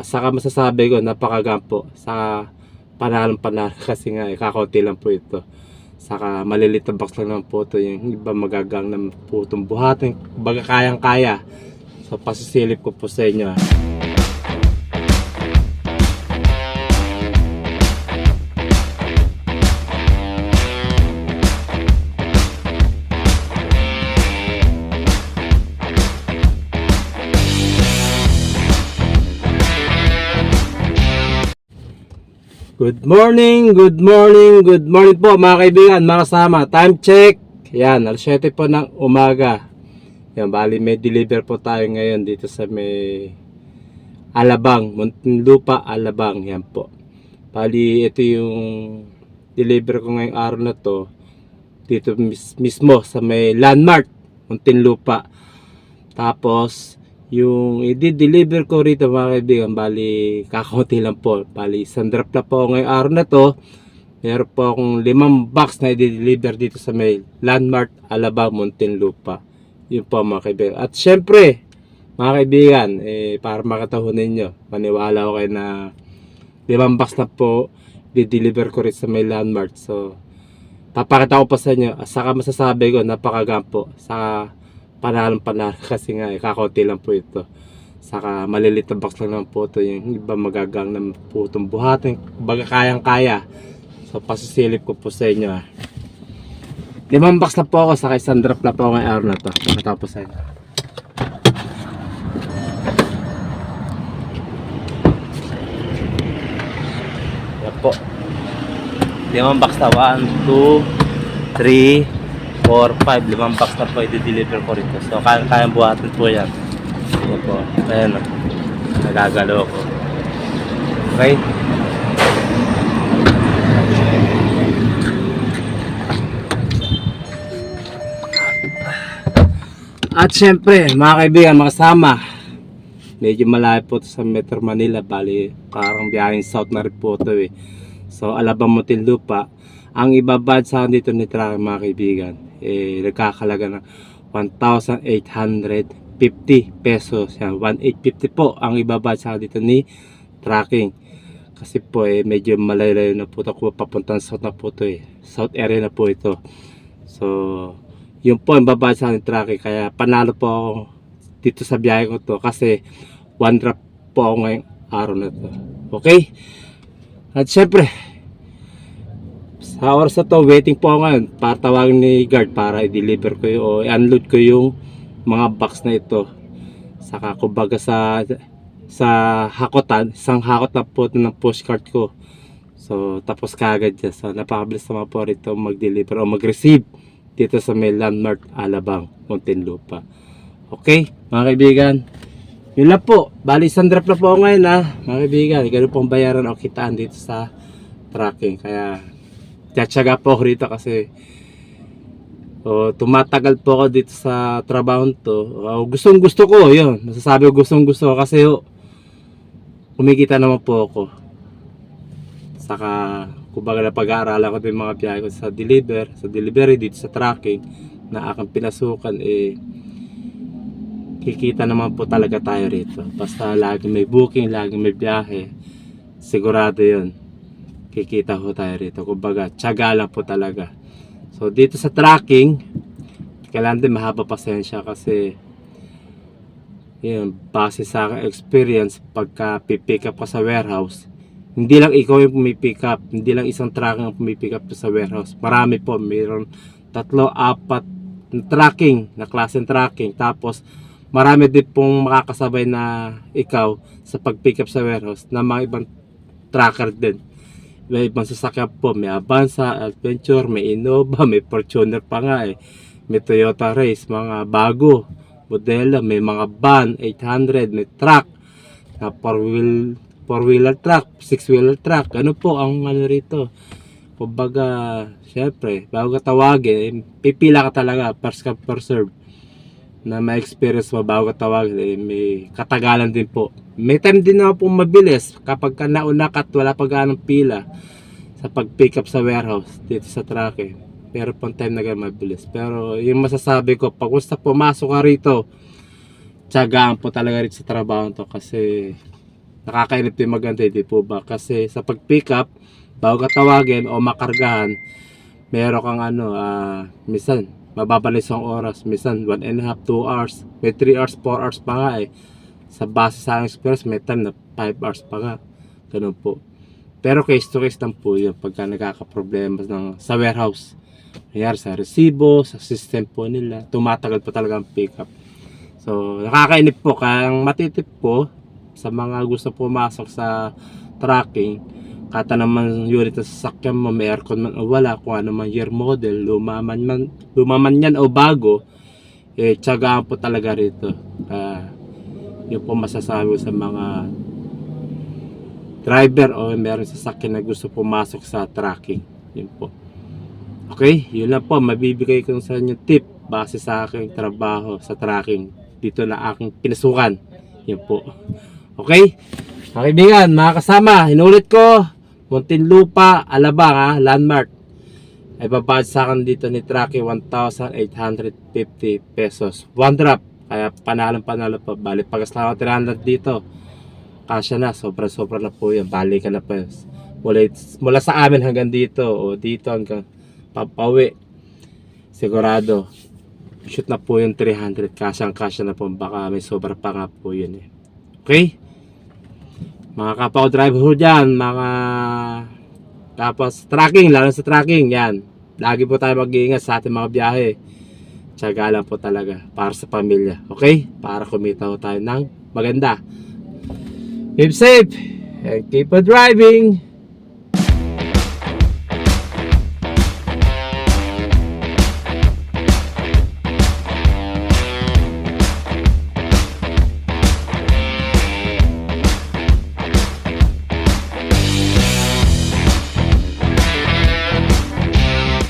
Saka masasabi ko napakagampo sa panalo kasi nga kakaunti lang po ito. Saka malilit na box lang naman po ito. Yung iba magagang naman po itong buhatin. Baga kayang kaya. So pasisilip ko po sa inyo. Good morning po mga kaibigan, mga kasama. Time check. Yan, alas 7 po ng umaga. Yan, bali may deliver po tayo ngayon dito sa may Alabang, Muntinlupa, Alabang. Yan po. Bali ito yung deliver ko ngayong araw na to. Dito mismo sa may Landmark, Muntinlupa. Tapos yung i-deliver ko rito mga kaibigan, bali kakaunti lang po. Bali isang drop na po ngayong araw na to. Meron po akong 5 box na i-deliver dito sa may Landmark, Alabang, Muntinlupa. Yun po mga kaibigan. At syempre mga kaibigan, para makatahon ninyo, maniwala ko kayo na 5 box na po i-deliver ko rin sa may Landmark. So papakita ko pa sa inyo. Saka masasabi ko napakagampo sa panalo kasi nga kakaunti lang po ito. Saka malilit na box lang naman po ito. Yung iba magagang naman po itong buhatin. Baga kayang kaya. So pasisilip ko po sa inyo. 5 box na po ako. Saka isang drop na po ngayong araw na ito. Matapos sa inyo. Yan po. 5 box na. 1, 2, 3, 4, 5, 5 box na po i-deliver ko rito. So kayang buhatin po yan. Ito po. Ayan o. Nagagalaw ko. Okay. At syempre mga kaibigan, mga kasama, medyo malayo po ito sa Metro Manila. Bali parang biyaheng south na rin po ito eh. So Alabang, Muntinlupa. Ang ibabad sa akin dito ni Tracking mga kaibigan, nagkakalaga ng 1,850 pesos. Yan, 1,850 po ang ibabad sa akin dito ni Tracking. Kasi po medyo malayo na po ito. Papuntang south na po ito eh. South area na po ito. So yun po ang babad sa akin ni Tracking. Kaya panalo po ako dito sa biyahe ko to. Kasi 1 drop po ako ngayong araw na to. Okay? At syempre sa oras na to, waiting po ako ngayon para tawagin ni guard para i-deliver ko yung, o i-unload ko yung mga box na ito. Saka kumbaga sa hakotan, isang hakot na po ng pushcart ko. So tapos kagad dyan. So napakabilis naman po rito mag-deliver o mag-receive dito sa may Landmark, Alabang, Muntinlupa. Okay mga kaibigan, yun lang po. Bali isang drop na po ako ngayon mga kaibigan. Ganun pong bayaran o kitaan dito sa Tracking. Kaya tiyatsaga po ako rito kasi tumatagal po ako dito sa trabaho to. Gustong gusto ko yun. Masasabi ko gustong gusto ko kasi kumikita naman po ako. Saka kumbaga na pag-aaralan ko din mga biyahe ko sa delivery dito sa Tracking na aking pinasukan kikita naman po talaga tayo rito. Basta lagi may booking, lagi may biyahe, sigurado yun kikita ho tayo rito. Kumbaga tiyaga lang po talaga. So dito sa Tracking kailangan din mahaba pasensya kasi yun, base sa aking experience pagka pipick up ka sa warehouse, hindi lang ikaw yung pumipick up, hindi lang isang tracking ang pumipick up sa warehouse. Marami po, mayroon 3, 4 tracking na klaseng tracking. Tapos marami din pong makakasabay na ikaw sa pag-pick up sa warehouse na mga ibang tracker din. May ibang sasakyan po, may Avanza, Adventure, may Innova, may Fortuner pa nga may Toyota Race, mga bago modelo, may mga van 800, may truck na 4-wheeler truck, 6-wheeler truck. Ano po ang ano rito? Kumbaga syempre bago ka tawagin, pipila ka talaga, first come first serve na may experience mo bago ka tawagin. May katagalan din po. May time din na po mabilis kapag ka nauna ka at wala pa ganong pila sa pag-pick up sa warehouse dito sa Tracking. Pero pang time na ganun mabilis. Pero yung masasabi ko, pag gusto pumasok ka rito, tiyagaan po talaga rin sa trabaho to kasi Nakakainip din maganda, di po ba? Kasi sa pag-pick up, bago ka tawagin o makargahan, meron kang minsan, mababalis ang oras. Minsan, 1.5, 2 hours. May 3 hours, 4 hours pa nga eh. Sa base sa aking experience, may time na 5 hours pa nga. Ganun po. Pero case to case lang po yun pagka nagkakaproblema sa warehouse. Kaya sa resibo, sa system po nila, tumatagal pa talaga ang pick up. So, nakakainip po. Kaya ang matitip po sa mga gusto pumasok sa tracking, kata naman unit sa sasakyan mo, may aircon man o wala, kung ano man year model, lumaman yan o bago, tiyagaan po talaga rito. Yun po masasabi sa mga driver o meron sasakyan na gusto pumasok sa tracking. Yun po. Okay, yun lang po. Mabibigay ko sa inyo tip base sa aking trabaho sa tracking. Dito na aking pinasukan. Yun po. Okay? Mga kaibigan, mga kasama, inulit ko, Muntinlupa, Alabang, landmark. Ay babad sa akin dito ni Tracking 1,850 pesos. One drop. Kaya panalo pa. Bali, pagas lang ako 300 dito. Kasya na, sobra na po yan. Bali ka na po. Mula sa amin hanggang dito, o dito hanggang papawi. Sigurado, shoot na po yung 300. Kasya na po. Baka may sobra pa nga po yun eh. Okay? Mga kapwa ko driver ho dyan, mga kapwa sa tracking, lalo sa tracking, yan. Lagi po tayo mag-iingat sa ating mga biyahe. Tiyaga lang po talaga para sa pamilya. Okay? Para kumita ho tayo ng maganda. Keep safe and keep on driving.